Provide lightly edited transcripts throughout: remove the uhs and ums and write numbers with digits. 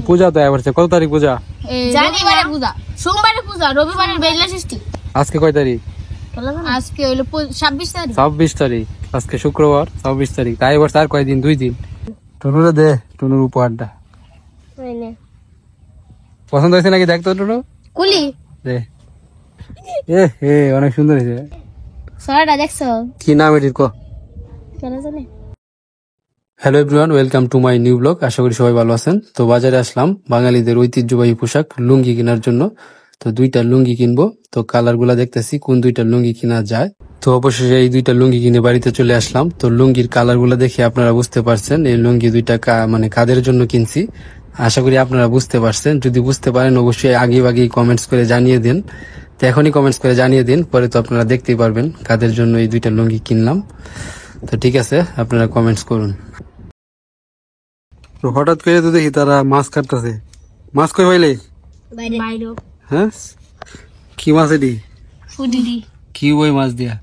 পূজা তো এবার কত তারিখ পূজা? জানিবারে পূজা, সোমবারে পূজা, রবিবারের বেলা ষষ্ঠী। আজকে কয় তারিখ? আজকে হলো 26 তারিখ। 26 তারিখ, আজকে শুক্রবার 26 তারিখ। তাই এবার আর কয়দিন? 2 দিন। টুনুরে দে, টুনুর উপহারটা পছন্দ হয়েছে নাকি? দেখতো টুনু কুলি দে। অনেক সুন্দর হয়েছে। সরাটা দেখছো? কি নাম এটির ক? কেন জানে? Hello everyone, welcome to my new blog. আশা করি সবাই ভালো আছেন। তো বাজারে আসলাম বাঙালিদের ঐতিহ্যবাহী পোশাক লুঙ্গি কেনার জন্য। তো 2টা লুঙ্গি কিনবো। তো কালার গুলা দেখতেছি কোন 2টা লুঙ্গি কিনা যায়। তো অবশেষে এই 2টা লুঙ্গি কিনে বাড়িতে চলে আসলাম। তো লুঙ্গির কালার গুলা দেখে আপনারা বুঝতে পারছেন এই লুঙ্গি 2টা মানে কাদের জন্য কিনছি। আশা করি আপনারা বুঝতে পারছেন। যদি বুঝতে পারেন অবশ্যই আগেই কমেন্টস করে জানিয়ে দিন। তো এখনই কমেন্টস করে জানিয়ে দিন, পরে তো আপনারা দেখতেই পারবেন কাদের জন্য এই 2টা লুঙ্গি কিনলাম। তো ঠিক আছে, আপনারা কমেন্টস করুন। হঠাৎ করে তো দেখি তারা মাছ কাটতেছে। মাছ কই পাইলে? হ্যাঁ, কি মাছ এটি? কি ওই মাছ দিয়া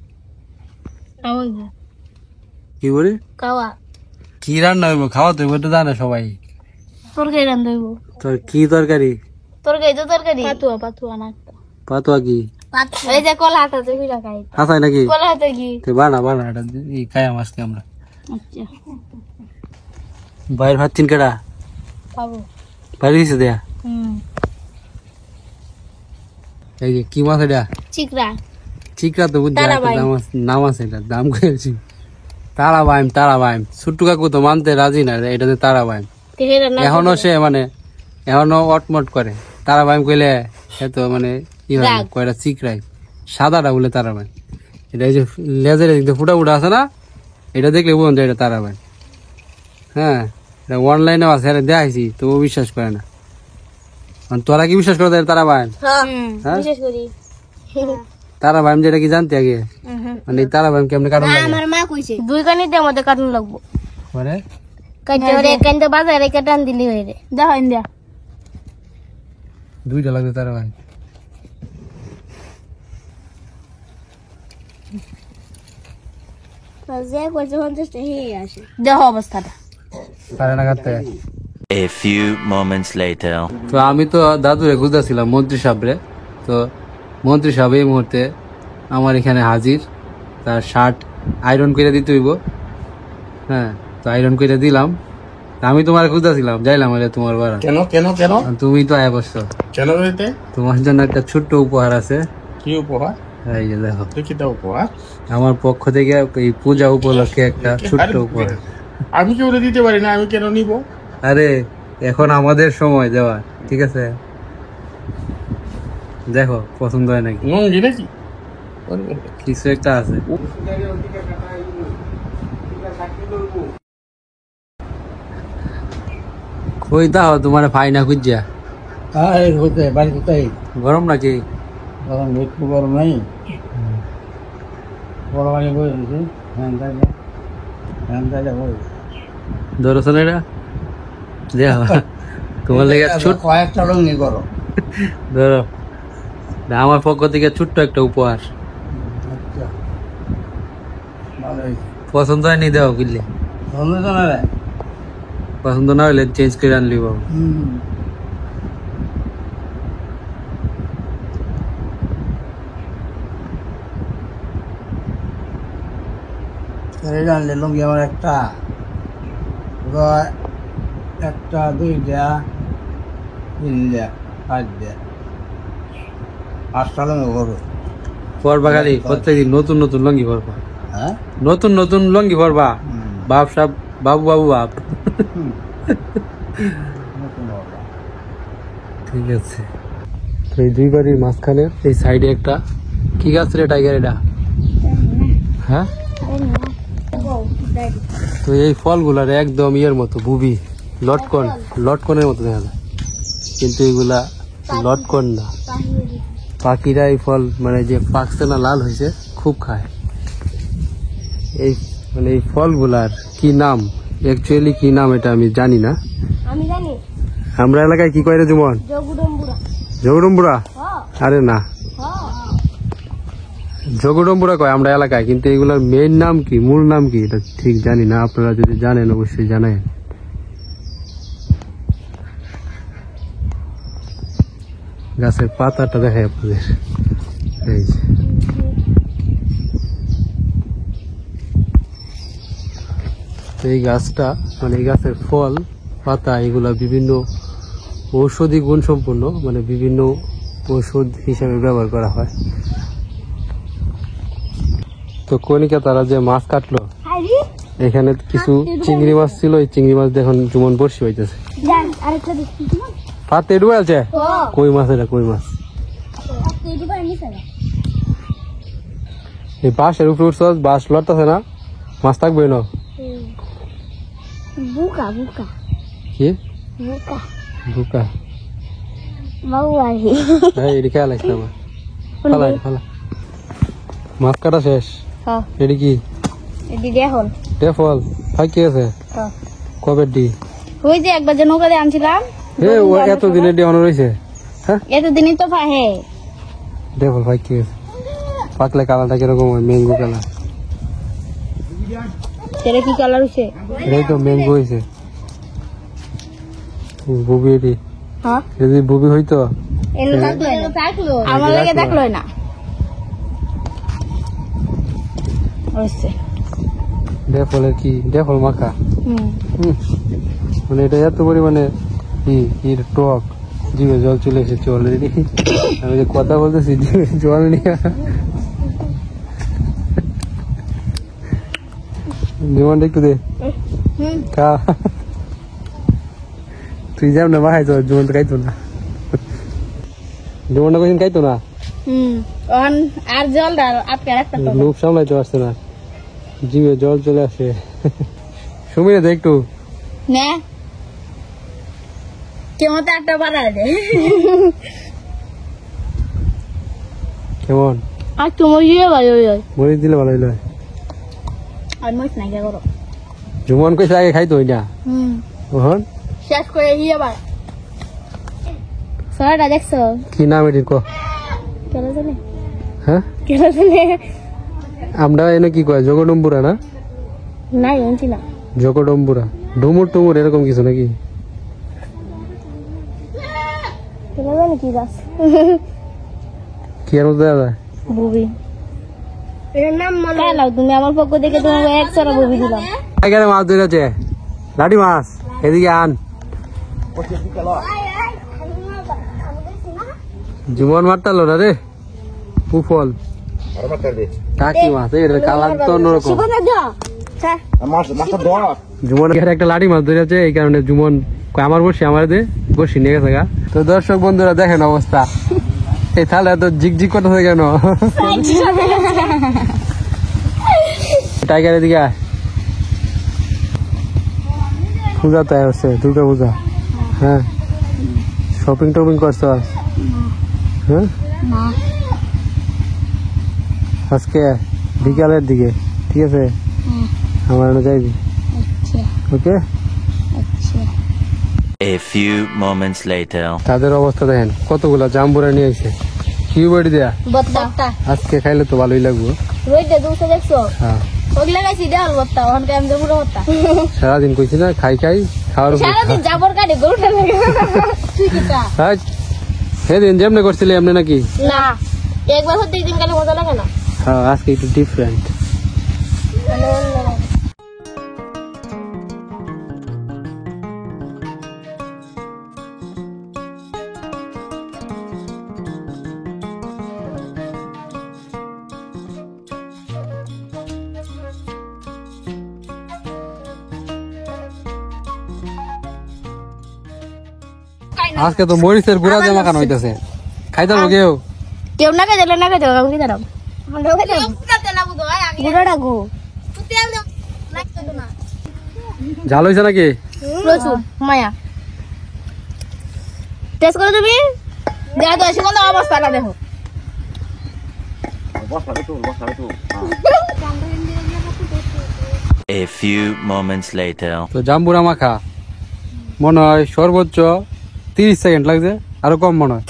কি বলি? কি রান্না হইব? খাওয়া তো হইব, জানে সবাই। তরকারি রান্না হইব। তোর কি তরকারি? তরকারি পাতুয়া কি? এই যে কলা হাতা যে কইরা খাই। হাসাই নাকি? কলা হাতা কি? বানা এটা খায়া মাছকে আমরা। আচ্ছা, বাইরে ভাত চিন কেডা পাবো। বাইরে দিছে দেয়া। এই যে কি মাছ এটা? চিকরা তো বুঝছি, নাম আছে এটা, দাম করেছি। তারাবাইম। ছোট্টু কাকু তো মানতে রাজি না এটা যে তারাবাইম। এখনো সে এখনো অটমট করে। তারাবাইম কইলে সে তো কি হয় কয়টা চিকরাই, সাদাটা বলে তারাবাইম। এটা এই যে লেজের ফুটা আছে না, এটা দেখলে বোঝেন এটা তারাবাইম। হ্যাঁ, এটা অনলাইনে আছে, দেখাইছি তো ও বিশ্বাস করে না। তোরা কি বিশ্বাস করো তারাবাইম? হ্যাঁ, তারাবাইম যেটা কি জানতে আগে তারাবাইম কেমনে কাটন লাগে? আমার মা কইছে 2 কানির মধ্যে কাটন লাগবো। পরে কাইতে বাজারে কাটান দিলি হই রে। দেখো ইন্ডিয়া 2টা লাগবে তারাবাইম। দেখো অবস্থাটা। পারে না কাটতে। A few moments later. তো আমি তো দাদুরে খুঁজতেছিলাম মন্ত্রী সাহেবরে। তো মন্ত্রী সাহেব এই মুহূর্তে আমার এখানে হাজির। তার শার্ট আয়রন করে দিতে হইব। হ্যাঁ, তো আয়রন করে দিলাম। আমি তোমার খুঁজতেছিলাম, যাইলাম তোমার বাড়া। কেন তুমি তো আয় বসছো কেন বলতে? তোমার জন্য একটা ছোট্ট উপহার আছে। কি উপহার? এই যে দেখো, কি দাও উপহার? আমার পক্ষ থেকে এই পূজা উপলক্ষে একটা ছোট্ট উপহার। আমি কি বলে দিতে পারি না? আমি কেন নিব? আরে এখন আমাদের সময় দেওয়া, ঠিক আছে? দেখো পছন্দ হয় নাকি? নাকি কিছু একটা আছে। কই দাও তোমার ফাইনা খুঁজা। গরম নাকি? গরম নাই। ধরছো না এটা? দেখো তোমার লেগে কয়েকটা রঙই গরম। ধরো, আমার পক্ষ থেকে ছোট্ট একটা উপহার। পছন্দ হয়নি দেও কিনলে। পছন্দ না হইলে চেঞ্জ করে আনলি বাবু। জানলে লুঙ্গি আমার একটা 2টা 3টা 4টা 5টা লুঙ্গি করবো। পরবা খালি প্রত্যেকদিন নতুন নতুন লঙ্গি পরবা। হ্যাঁ, নতুন নতুন লঙ্গি পরবা। বাপ সাপ বাবু বাপ। ঠিক আছে। তো এই 2 বাড়ির মাঝখানে এই সাইডে একটা কি গাছ রে? টাইগার এটা? হ্যাঁ, তো এই ফলগুলার একদম ইয়ের মতো বুবি, লটকনের মতো দেখা যায়, কিন্তু এগুলা লটকন না। পাখিরা এই ফল যে পাকছে না, লাল হয়েছে, খুব খায়। এই এই ফলগুলার কি নাম, অ্যাকচুয়ালি কি নাম এটা আমি জানি না। আমি জানি। আমরা এলাকায় কি কয় রে জুমন? জগডম্বুরা। আরে না, জগডম্বুরা কয় আমরা এলাকায়, কিন্তু এগুলার মেইন নাম কি, মূল নাম কি এটা ঠিক জানি না। আপনারা যদি জানেন অবশ্যই জানায়। গাছের পাতাটা দেখাই আপনাদের। এই যে তো এই গাছটা মানে এই গাছের ফল পাতা এগুলা বিভিন্ন ঔষধি গুণ সম্পন্ন, মানে বিভিন্ন ঔষধ হিসাবে ব্যবহার করা হয়। তো কণিকা তারা যে মাছ কাটলো, এখানে কিছু চিংড়ি মাছ ছিল, এই চিংড়ি মাছ দেখুন জুমন বর্ষি হইতেছে। পাতে ডুবে আছে কই মাছ, এটা কই মাছ। এই বাঁশের উপরে উঠছ, বাঁশ লড়তেছে না, মাছ থাকবে না। বুকা বুকা কি বুকা বুকা? বাউয়ারি এটি খেয়াল লাগছে আমার। ফালাই ফালা, মাছ কাটা শেষ। হ্যাঁ এটি কি এদি দেখুন ফল ফাঁকি আছে? হ্যাঁ কবে ডি? ওই যে একবার যে নৌকা দিয়ে আনছিলাম, ও এত দিনে ডি অন রয়েছে। হ্যাঁ এতদিনই তো পাহে। ফল ফাঁকি আছে, পাকলে কালারটা কিরকম হয়? Mango colour. সেটা কি কালার হইছে? এটাই তো ম্যাঙ্গো হয়েছে। বুবি এটি হ্যাঁ যদি বুবি হইতো এলো থাকলো আমার লাগে দেখলো না হইছে। ফলের কি ফল মাখা। মানে এটা এত পরিমাণে কি টক, জিভে জল চলে এসেছে অলরেডি। আমি যে কথা বলতেছি জিভে জল নিয়ে। জীবনটা একটু দে খা। তুই যাও না মাখাইছ, জীবন তো খাইতো না। জীবনটা কোনদিন খাইতো না। আর জল আটকে রাখতে লোভ সামলাইতে পারছে না, জিভে জল চলে আসে। সুমিরে দে একটু না কেমন তো একটা বাড়া দে কেমন? আর তোমার ইয়ে ভালো মরিচ দিলে ভালো হইলো। আর মরিচ নাই করো জুমন কইছে আগে খাইতো না, ওহন শেষ করে ইয়ে আবার সরাটা দেখছো কি নাম এটির ক? কেন জানে হ্যাঁ কেন জানে আমরা এনে কি কয় জগডম্বুরা না? নাই জানছি না জগডম্বুরা, ডুমুর টুমুর এরকম কিছু নাকি? কেন জানে কি গাছ কি আর মধ্যে দাদা বুবি এর নাম মনে নাও তুমি আমার পক্ষ থেকে তোমাকে এক সারা বুবি দিলাম। এখানে মাছ ধরেছে, লাঠি মাছ, এদিকে আন। জীবন মারতালো না রে পুফল কাকি মাছ, এর কালার তো অন্যরকম। জুমন একটা লাঠি মাছ ধরেছে, এই কারণে জুমন আমার বসে আমার দে বসি নিয়ে গেছে গা। তো দর্শক বন্ধুরা দেখেন অবস্থা, এই তাহলে এত ঝিকঝিক করতেছে কেন? টাইগার এদিকে আয়। পূজা তো আসছে, দুর্গা পূজা। হ্যাঁ শপিং টপিং করছো? হ্যাঁ আজকে বিকালের দিকে, ঠিক আছে? আমার যাইবি, ওকে? A few moments later. তাদের অবস্থা দেখেন, কতগুলা জাম্বুরা নিয়ে আসে। কি বড়ি দেয়া বত্তা আজকে খাইলে তো ভালোই লাগবো। রইতে দুসে দেখছো হ্যাঁ ওগুলা গাছি দেওয়াল বত্তা ওখান আমি যাবো বত্তা সারাদিন কইছি না খাই খাওয়ার উপর। সারাদিন যাবর কাটে গরুটা লাগে হ্যাঁ সেদিন যেমনি করছিলি এমনি নাকি? না একবার হতে দিন কালে মজা লাগে না। হ্যাঁ আজকে একটু ডিফারেন্ট। আজকে তো মরিচের গুঁড়া দিয়ে মাখানো হইতেছে, খাইতে হবে কেউ? কেউ না খাই দিলে না খাই দেবো আমি দাঁড়াম গুঁড়াটা গো ঝাল হয়েছে নাকি? প্রচুর মায়া টেস্ট করো তুমি, দেখা তো সেখানে অবস্থাটা দেখো। A few moments later. তো জাম্বুরা মাখা মনে হয় সর্বোচ্চ 30 সেকেন্ড লাগছে, আরো কম মনে হয়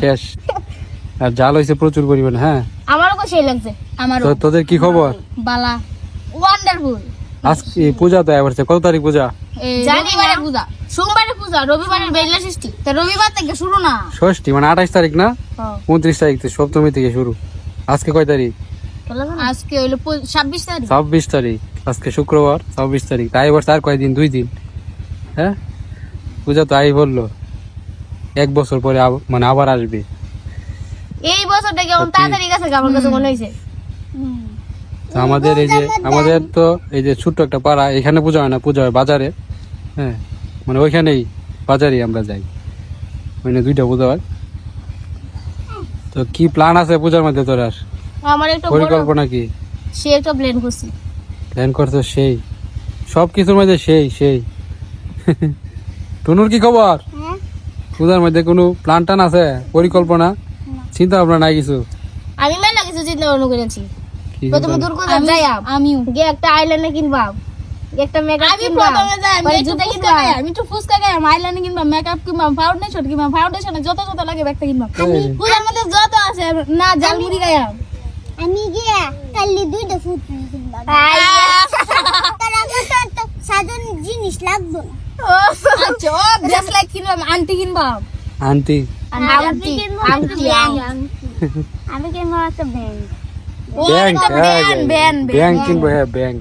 শেষ। আর জাল হয়েছে প্রচুর পরিমাণে। হ্যাঁ আমারও তো সেই লাগছে। আমারও। তো তোদের কি খবর? বালা ওয়ান্ডারফুল। আজকে পূজা তো এবার, কত তারিখ পূজা? জানিবারে পূজা, সোমবারে পূজা, রবিবারের বেলা ষষ্ঠী। তা রবিবার থেকে শুরু না? ষষ্ঠী মানে 28 তারিখ না? 29 তারিখ থেকে সপ্তমী থেকে শুরু। আজকে কয় তারিখ? আজকে হইলো 26 তারিখ। 26 তারিখ, আজকে শুক্রবার 26 তারিখ। তাই এবার আর কয়দিন? 2 দিন। হ্যাঁ, পূজা তো আই বললো 1 বছর পরে মানে আবার আসবে। এই বছরটা কেমন তাড়াতাড়ি গেছে আমার কাছে মনে হয়েছে। তো আমাদের এই যে আমাদের তো এই যে ছোট্ট একটা পাড়া, এখানে পূজা হয় না, পূজা হয় বাজারে। হ্যাঁ, মানে ওইখানেই বাজারেই আমরা যাই, ওইখানে 2টা পূজা হয়। তো কি প্ল্যান আছে পূজার মধ্যে তোর? আর আমার একটা পরিকল্পনা কি? সে একটা প্ল্যান করছি। প্ল্যান করছো সেই, সব কিছুর মধ্যে সেই সেই। টুনুর কি খবর? পূজার মধ্যে কোনো প্ল্যান টান আছে, পরিকল্পনা, চিন্তা ভাবনা নাই কিছু? আমি মেলা কিছু চিন্তা ভাবনা করেছি। কি প্রথমে দুর্গা যাই, আমিও গিয়ে একটা আইল্যান্ডে কিনবা, একটা মেকআপ কিনবা। প্রথমে যাই আমি জুতা কিনবা, আমি একটু ফুচকা খাই, আমি আইল্যান্ডে কিনবা, মেকআপ কিনবা, ফাউন্ডেশন কিনবা, ফাউন্ডেশনে যত যত লাগে একটা কিনবা। পূজার মধ্যে যত আছে না জালমুড়ি খাই। আমি গিয়া কালি 2টা ফুট কিনবা। তার আগে তো সাধারণ জিনিস লাগবে না। আচ্ছা, ও ব্রেসলেট কিনবা, আন্টি কিনবা। আন্টি আন্টি আন্টি আমি কিনবো একটা ব্যাংক। ব্যাংক কিনবো। হ্যাঁ, ব্যাংক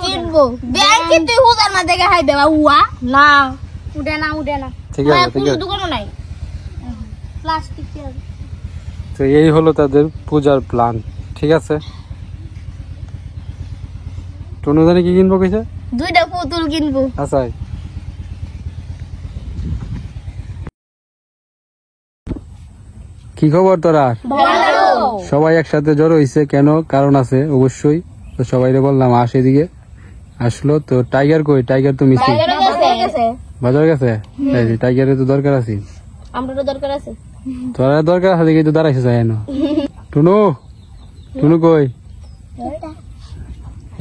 কিনবো। ব্যাংক কিনতে হুজার না দেখে হাই দেবা উয়া না, উঠে না উঠে না। ঠিক আছে, ঠিক আছে। দোকানও নাই, প্লাস্টিক চেয়ার। তো এই হলো তাদের পূজার প্ল্যান। ঠিক আছে, টুনু জানি কি কিনবো কইছে? 2টা পুতুল কিনবো। আচ্ছা, কি খবর তোরা? সবাই একসাথে জড়ো হইছে কেন? কারণ আছে অবশ্যই। তো সবাইরে বললাম আস এদিকে, আসলো। তো টাইগার কই? টাইগার তো মিসিং, বাজার গেছে। টাইগারের তো দরকার আছে, আমারও দরকার আছে। তোরা দরকার আছে দেখি তো দাঁড়াইছে যায় না। টুনু, টুনু কই?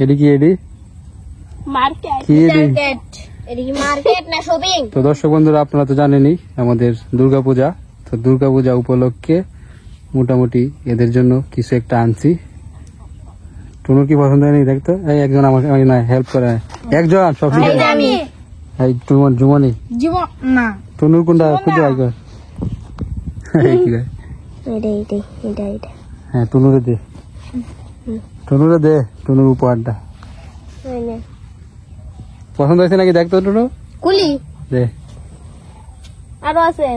এডি কি? এডি মার্কেট কি? এডি এদিকে মার্কেট না শপিং। তো দর্শক বন্ধুরা, আপনারা তো জানেনই আমাদের দুর্গাপূজা। তো দুর্গাপূজা উপলক্ষে মোটামুটি এদের জন্য কিছু একটা আনছি। টুনুর কি পছন্দ হয়নি? দেখতো এই একজন আমাকে না হেল্প করে, একজন সব এই জুমনি জীবন না টুনুর কোনটা খুঁজে আই কর। হ্যাঁ, টুনুরে দে, টুনুরে দে, টুনুর উপহারটা পছন্দ হয়েছে নাকি দেখতো টুনু? কুলি দে। আরো আছে।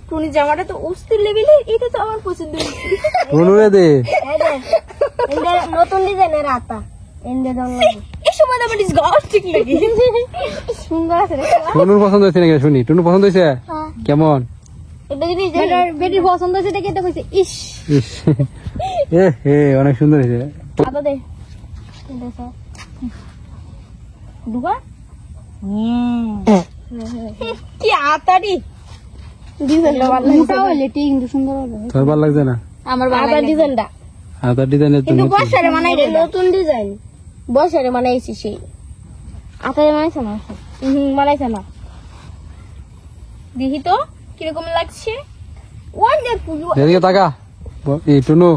টুনি জামাটা তো অস্থির লেভেলে, এটা তো আমার পছন্দ। টুনুরে দে। নতুন ডিজাইনের আতা এই সময় আমার ডিসগাস্টিং লাগে। সুন্দর আছে রে। টুনুর পছন্দ হয়েছে নাকি শুনি? টুনু পছন্দ হয়েছে কেমন? এটা জিনিস বেটির পছন্দ হয়েছে দেখে এটা কইছে ইস ইস, এ হে অনেক সুন্দর হয়েছে। আতা দে দুগা কি আতারি ডিজাইনটা ভালো লাগছে। হইলে ঠিক কিন্তু সুন্দর হবে। তোর ভালো লাগছে না? আমার ভালো লাগে ডিজাইনটা। আতার ডিজাইনের তো কিন্তু নতুন। বসারে মানাই রে, নতুন ডিজাইন বসারে মানাইছি সেই। আতারে মানাইছে না? মানাইছে না। দেখি তো কিরকম লাগছে। ওয়ান্ডারফুল। এদিকে তাকা। এই টুনু,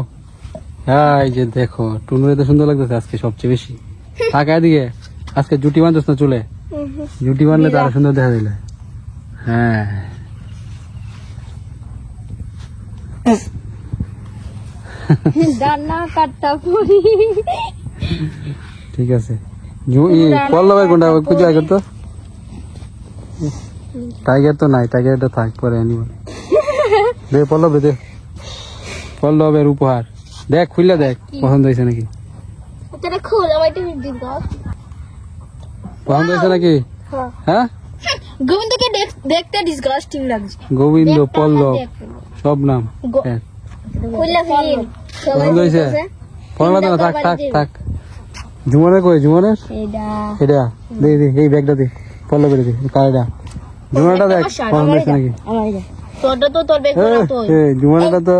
হ্যাঁ এই যে দেখো টুনুর এত সুন্দর লাগতেছে আজকে সবচেয়ে বেশি। তাকা এদিকে। আজকে জুটি বাঁধছ না চুলে? জুটি বাঁধলে তো আরো সুন্দর দেখা দিলে। হ্যাঁ, ডানা কাটটা পুরি। ঠিক আছে। পল্লবের কোনটা খুঁজে আয় করতো? টাইগার তো নাই, টাইগারটা থাক, পরে আনিব। দে পল্লব, দে পল্লবের উপহার। দেখ খুললে দেখ পছন্দ হয়েছে নাকি? এটা খোল, আমার এটা দিন দাও। পছন্দ হয়েছে নাকি? হ্যাঁ, গোবিন্দকে দেখতে ডিসগাস্টিং লাগছে। গোবিন্দ, পল্লব সব নাম এক। খুললা ফিল পছন্দ হয়েছে? পড়লা না, থাক থাক থাক। জুমনের কই? জুমনের এটা দে, দে এই ব্যাগটা দে, পল্লবের দে, কারটা জুমনেরটা দেখ পছন্দ হয়েছে নাকি? তোরটা তো তোর ব্যাগ না তো। জুমনেরটা তো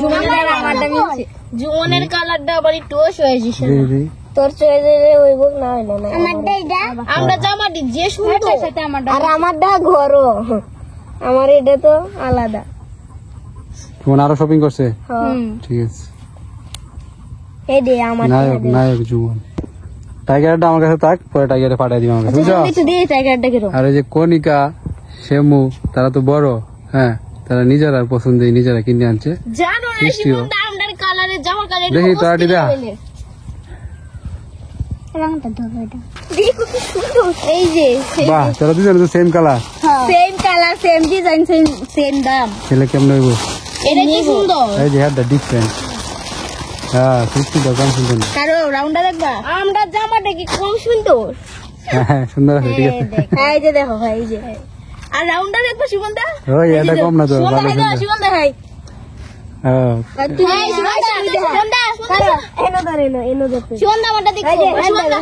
জুমনের আমারটা মিলছে। জুমনের কালারটা আবার একটু হয়েছে। দে দে। তোর চয়েসে ওই বুক না হইলো না। আমারটা এটা আমরা জামাটি যে সুন্দর আর আমারটা ঘরো, আমার এটা তো আলাদা। তোমার আরো শপিং করছে? ঠিক আছে। এই দে আমার নায়ক, নায়ক জুমন। টাইগারটা আমার কাছে থাক, পরে টাইগারে পাঠাই দিবি আমাকে, বুঝছো? একটু দিয়ে টাইগারটা কিরকম আর এই যে কনিকা, শেমু, তারা তো বড়, হ্যাঁ, তারা নিজেরা পছন্দ নিজেরা কিনে আনছে। জানো না মিষ্টিও। শিমুন দামদার কালারের জামা কালার দেখি তাড়াতাড়ি দা। রংটা ধরো এটা এই যে বাহ, তারা দুজনে তো same colour, same colour same design same দাম। ছেলে কেমন হইব? এটা কি সুন্দর। এই যে হ্যাঁ ডিফারেন্ট, হ্যাঁ সৃষ্টি তো কম সুন্দর না। কারো রাউন্ডা দেখবা আমরা জামাটা কি কম সুন্দর। হ্যাঁ সুন্দর আছে, ঠিক আছে। এই যে দেখো ভাই, এই যে আর রাউন্ডা দেখবা সুগন্ধা। ওই এটা কম না তো, ভালো সুন্দর। সুগন্ধা ভাই হ্যাঁ তুমি সুগন্ধা এনো ধরে এনো ধরতে সুগন্ধা আমারটা দেখো সুগন্ধা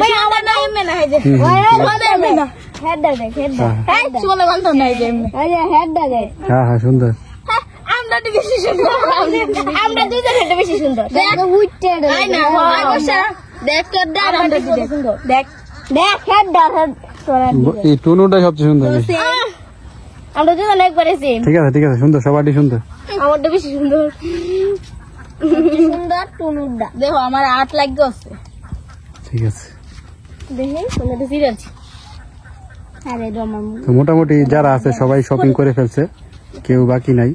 ভাই আমার না এমনে না এই যে সুগন্ধা এমনে না হেডটা দেখ হেডটা এই সুগন্ধা বন্ধ না এই যে এমনে এই যে হেডটা দেখ। হ্যাঁ হ্যাঁ সুন্দর। আমরা তো বেশি সুন্দর, আমরা দুইজন হেডটা বেশি সুন্দর। দেখ উইটে আই না হয় বসা দেখ কেডা আমরা দুইজন সুন্দর। দেখ দেখ হেডটা হেড তোরা এই টুনুটা সবচেয়ে সুন্দর বেশি। আমরা দুজন একবারে সেম। ঠিক আছে ঠিক আছে, সুন্দর, সবারই সুন্দর। আমারটা বেশি সুন্দর সুন্দর টুনুরটা দেখো আমার 8 লাখ আছে। ঠিক আছে, দেখে কোনটা সিরিয়াল আরে রমা তো মোটামুটি যারা আছে সবাই শপিং করে ফেলছে, কেউ বাকি নাই।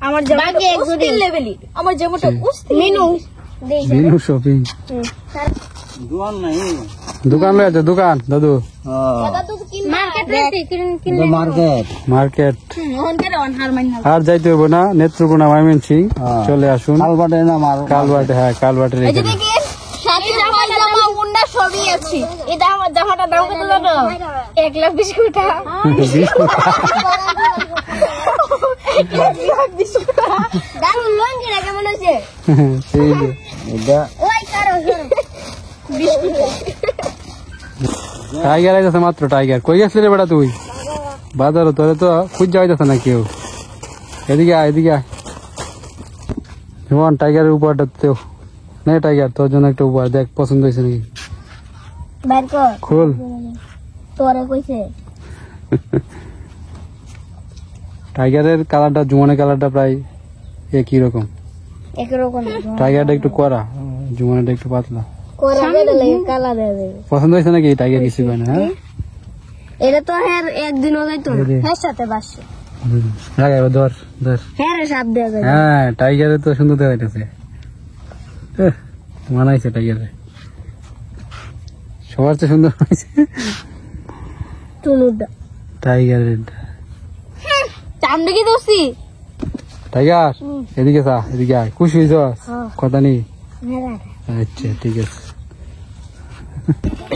আমার জামাটা অস্থির লেভেলি, আমার জামাটা অস্থির মিনু দেখ বিনু শপিং দোকান নাই। দোকান রয়েছে, দোকান দাদু, দাদা তো মার্কেট রেসি কিন মার্কেট মার্কেট। অন করে অন হার মাইনা আর যাইতে হবে না, নেত্রকোনা ময়মনসিং চলে আসুন। কালবাটে না মার কালবাটে, হ্যাঁ কালবাটের এই যে এখানে। দেখেন সাথে আমার জামা উন্না সবই আছে। এটা আমার জামাটা দাম কত জানো? 1,20,000 টাকা। 20 টাকা। 1,20,000 টাকা। দারুন লঙ্গি না কেমন হইছে? সেই যে। এটা ওই কারো 20 টাকা। টাইগার আইতেছে মাত্র, টাইগার কই গেছিলি রে বেটা তুই? বাজার তোরে তো খুঁজ যাইতেছে না কেউ। এদিকে আয়, এদিকে আয়। যেমন টাইগারের উপহারটা তো নে, টাইগার তোর জন্য একটা উপহার, দেখ পছন্দ হয়েছে নাকি। বের কর। খোল। তোরে কইছে। টাইগারের কালারটা জুমনের কালারটা প্রায় একই রকম। একরকম টাইগারটা একটু কড়া, জুমনেরটা একটু পাতলা। করে দে লাগে কালা দে দে। পছন্দ হয়েছে নাকি টাইগার? কিছু কয় না, হ্যাঁ এটা তো হের একদিনও যাইতো না। এই যে। হের সাথে বাসছে। লাগাই ধর ধর। হের সাথ দেয়া যায়। হ্যাঁ টাইগারের তো সুন্দর দেখা যাইতেছে, মানাইছে টাইগারে, সবার চেয়ে সুন্দর হয়েছে টুনুরটা। টাইগারের। চামড়া কি দোষী? টাইগার এদিকে চা, এদিকে আয়। খুশি হয়েছ? কথা নেই। হ্যাঁ আচ্ছা ঠিক আছে,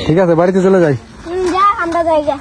ঠিক আছে বাড়িতে চলে যাই। যা আমরা যাই যা।